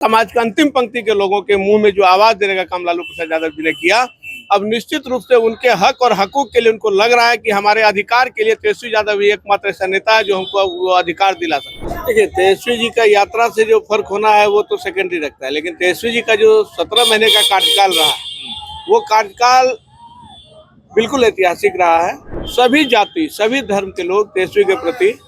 समाज के अंतिम पंक्ति के लोगों के मुंह में जो आवाज देने का काम लालू प्रसाद यादव जी ने किया, अब निश्चित रूप से उनके हक और हकूक के लिए उनको लग रहा है कि हमारे अधिकार के लिए तेजस्वी यादव ही एकमात्र ऐसा नेता है जो हमको वो अधिकार दिला सकता है। देखिए, तेजस्वी जी का यात्रा से जो फर्क होना है वो तो सेकेंडरी रखता है, लेकिन तेजस्वी जी का जो 17 महीने का कार्यकाल रहा वो कार्यकाल बिल्कुल ऐतिहासिक रहा है। सभी जाति सभी धर्म के लोग तेजस्वी के प्रति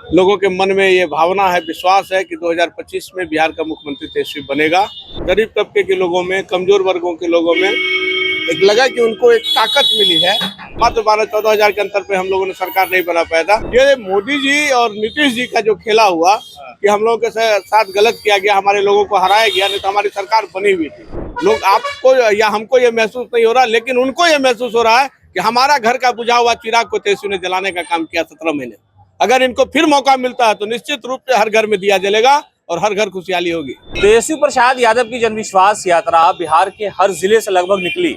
लोगों के मन में ये भावना है, विश्वास है कि 2025 में बिहार का मुख्यमंत्री तेजस्वी बनेगा। गरीब तबके के लोगों में, कमजोर वर्गों के लोगों में एक लगा कि उनको एक ताकत मिली है। मात्र 12-14 हजार के अंतर पे हम लोगों ने सरकार नहीं बना पाया था। ये मोदी जी और नीतीश जी का जो खेला हुआ कि हम लोगों के साथ गलत किया गया, हमारे लोगों को हराया गया, नहीं तो हमारी सरकार बनी हुई थी। लोग आपको या हमको ये महसूस नहीं हो रहा, लेकिन उनको ये महसूस हो रहा है कि हमारा घर का बुझा हुआ चिराग को तेजस्वी ने जलाने का काम किया 17 महीने। अगर इनको फिर मौका मिलता है तो निश्चित रूप से हर घर में दिया जलेगा और हर घर खुशहाली होगी। तेजस्वी प्रसाद यादव की जनविश्वास यात्रा बिहार के हर जिले से लगभग निकली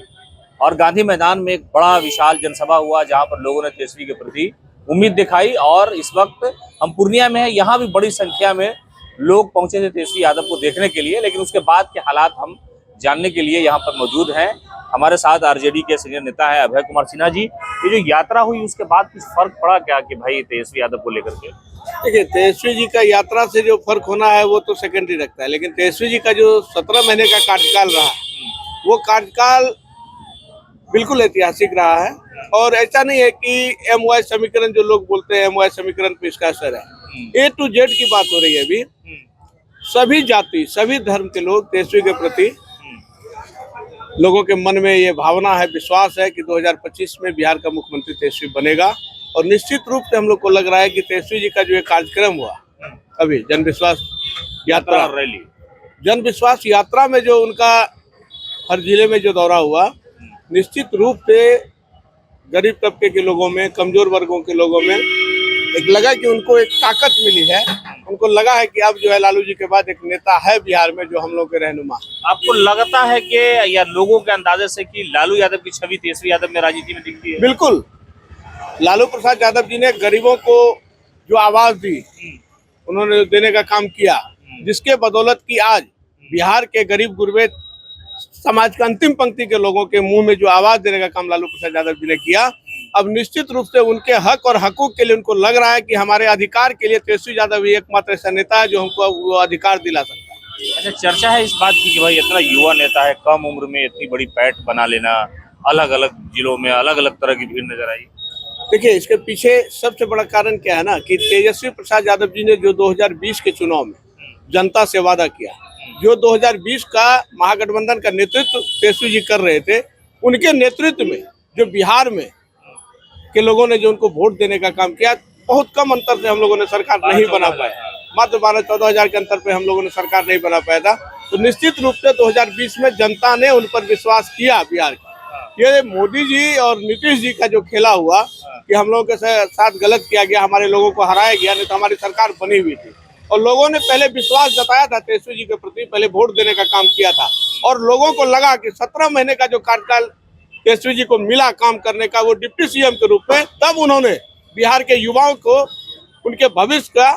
और गांधी मैदान में एक बड़ा विशाल जनसभा हुआ, जहां पर लोगों ने तेजस्वी के प्रति उम्मीद दिखाई। और इस वक्त हम पूर्णिया में हैं, यहाँ भी बड़ी संख्या में लोग पहुंचे थे तेजस्वी यादव को देखने के लिए, लेकिन उसके बाद के हालात हम जानने के लिए यहाँ पर मौजूद हैं। हमारे साथ आरजेडी के सीनियर नेता है अभय कुमार सिन्हा जी। ये जो यात्रा हुई उसके बाद कुछ फर्क पड़ा क्या कि भाई तेजस्वी यादव को लेकर के? देखिए, तेजस्वी जी का यात्रा से जो फर्क होना है वो तो सेकेंडरी रखता है, लेकिन तेजस्वी जी का जो 17 महीने का कार्यकाल रहा वो कार्यकाल बिल्कुल ऐतिहासिक रहा है। और ऐसा नहीं है कि MY समीकरण जो लोग बोलते हैं MY समीकरण पे इसका असर है। A to Z की बात हो रही है अभी। सभी जाति सभी धर्म के लोग तेजस्वी के प्रति लोगों के मन में ये भावना है, विश्वास है कि 2025 में बिहार का मुख्यमंत्री तेजस्वी बनेगा। और निश्चित रूप से हम लोग को लग रहा है कि तेजस्वी जी का जो एक कार्यक्रम हुआ अभी जनविश्वास यात्रा रैली, जनविश्वास यात्रा में जो उनका हर जिले में जो दौरा हुआ, निश्चित रूप से गरीब तबके के लोगों में, कमजोर वर्गों के लोगों में एक लगा कि उनको एक ताकत मिली है। उनको लगा है कि अब जो है लालू जी के बाद एक नेता है बिहार में जो हम लोग के रहनुमा। आपको लगता है कि या लोगों के अंदाजे से कि लालू यादव की छवि तेजस्वी यादव में राजनीति में दिखती है? बिल्कुल, लालू प्रसाद यादव जी ने गरीबों को जो आवाज दी, उन्होंने देने का काम किया, जिसके बदौलत की आज बिहार के गरीब गुरबे समाज के अंतिम पंक्ति के लोगों के मुंह में जो आवाज देने का काम लालू प्रसाद यादव जी ने किया, अब निश्चित रूप से उनके हक और हकूक के लिए उनको लग रहा है कि हमारे अधिकार के लिए तेजस्वी यादव ही एकमात्र ऐसा नेता है जो हमको वो अधिकार दिला सकता है। अच्छा, चर्चा है इस बात की कि भाई इतना युवा नेता है, कम उम्र में इतनी बड़ी पैठ बना लेना, अलग अलग जिलों में अलग अलग तरह की भीड़ नजर आई। देखिए, इसके पीछे सबसे बड़ा कारण क्या है ना कि तेजस्वी प्रसाद यादव जी ने जो 2020 के चुनाव में जनता से वादा किया, जो 2020 का महागठबंधन का नेतृत्व तेजस्वी जी कर रहे थे, उनके नेतृत्व में जो बिहार में के लोगों ने जो उनको वोट देने का काम किया, बहुत कम अंतर से हम लोगों ने सरकार नहीं बना पाया। मात्र 12-14 हजार के अंतर पे हम लोगों ने सरकार नहीं बना पाया था। तो निश्चित रूप से 2020 में जनता ने उन पर विश्वास किया बिहार का। ये मोदी जी और नीतीश जी का जो खेला हुआ कि हम लोगों के साथ गलत किया गया, हमारे लोगों को हराया गया, नहीं तो हमारी सरकार बनी हुई थी। और लोगों ने पहले विश्वास जताया था तेजस्वी जी के प्रति, पहले वोट देने का काम किया था। और लोगों को लगा कि 17 महीने का जो कार्यकाल तेजस्वी जी को मिला काम करने का, वो डिप्टी CM के रूप में, तब उन्होंने बिहार के युवाओं को उनके भविष्य का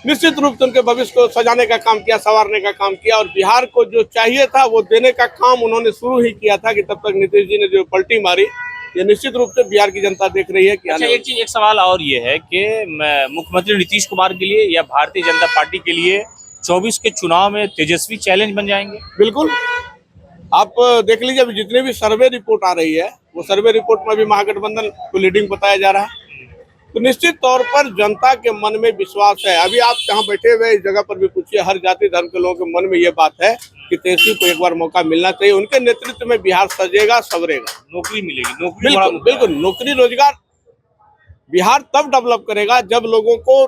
निश्चित रूप से उनके भविष्य को सजाने का काम किया, संवारने का काम किया। और बिहार को जो चाहिए था वो देने का काम उन्होंने शुरू ही किया था कि तब तक नीतीश जी ने जो पलटी मारी, ये निश्चित रूप से बिहार की जनता देख रही है कि अच्छा, एक सवाल और ये है कि मुख्यमंत्री नीतीश कुमार के लिए या भारतीय जनता पार्टी के लिए 24 के चुनाव में तेजस्वी चैलेंज बन जाएंगे? बिल्कुल, आप देख लीजिए अभी जितने भी सर्वे रिपोर्ट आ रही है, वो सर्वे रिपोर्ट में भी महागठबंधन को लीडिंग बताया जा रहा है। तो निश्चित तौर पर जनता के मन में विश्वास है। अभी आप जहाँ बैठे हुए इस जगह पर भी पूछिए, हर जाति धर्म के लोगों के मन में ये बात है कि तेजस्वी को एक बार मौका मिलना चाहिए। उनके नेतृत्व में बिहार सजेगा, संवरेगा, नौकरी मिलेगी। बिल्कुल नौकरी रोजगार बिहार तब डेवलप करेगा जब लोगों को,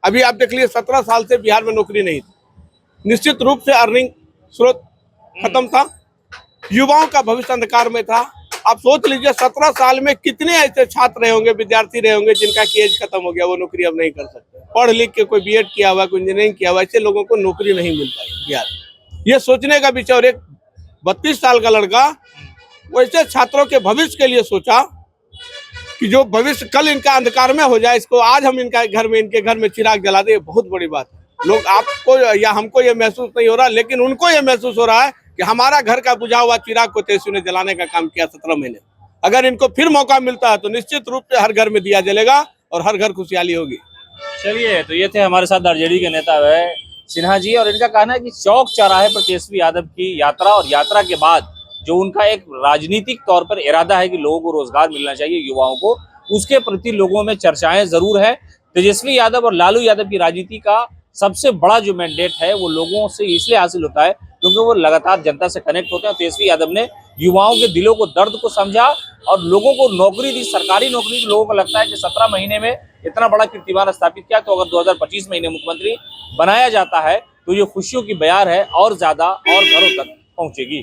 अभी आप देख लीजिए 17 साल से बिहार में नौकरी नहीं थी, निश्चित रूप से अर्निंग स्रोत खत्म था, युवाओं का भविष्य अंधकार में था। आप सोच लीजिए 17 साल में कितने ऐसे छात्र रहे होंगे, विद्यार्थी रहे होंगे जिनका की एज खत्म हो गया, वो नौकरी अब नहीं कर सकते। पढ़ लिख के कोई B.Ed किया हुआ, कोई इंजीनियरिंग किया हुआ, ऐसे लोगों को नौकरी नहीं मिल पाई बिहार। ये सोचने का विषय। और एक 32 साल का लड़का वैसे छात्रों के भविष्य के लिए सोचा कि जो भविष्य कल इनका अंधकार में हो जाए, इसको आज हम इनके घर में चिराग जला दे, बहुत बड़ी बात है। लोग आपको या हमको ये महसूस नहीं हो रहा, लेकिन उनको ये महसूस हो रहा है कि हमारा घर का बुझा हुआ चिराग को तेजस्वी ने जलाने का काम किया 17 महीने। अगर इनको फिर मौका मिलता है तो निश्चित रूप से हर घर में दिया जलेगा और हर घर खुशहाली होगी। चलिए, तो ये थे हमारे साथ आरजेडी के नेता है सिन्हा जी, और इनका कहना है कि चौक चौराहे पर तेजस्वी यादव की यात्रा और यात्रा के बाद जो उनका एक राजनीतिक तौर पर इरादा है कि लोगों को रोजगार मिलना चाहिए, युवाओं को, उसके प्रति लोगों में चर्चाएं जरूर है। तेजस्वी यादव और लालू यादव की राजनीति का सबसे बड़ा जो मैंडेट है वो लोगों से इसलिए हासिल होता है क्योंकि वो लगातार जनता से कनेक्ट होते हैं। तेजस्वी यादव ने युवाओं के दिलों को, दर्द को समझा और लोगों को नौकरी दी, सरकारी नौकरी दी। लोगों को लगता है कि 17 महीने में इतना बड़ा कीर्तिमान स्थापित किया, तो अगर 2025 में इन्हें मुख्यमंत्री बनाया जाता है तो ये खुशियों की बयार है और ज्यादा और घरों तक पहुंचेगी।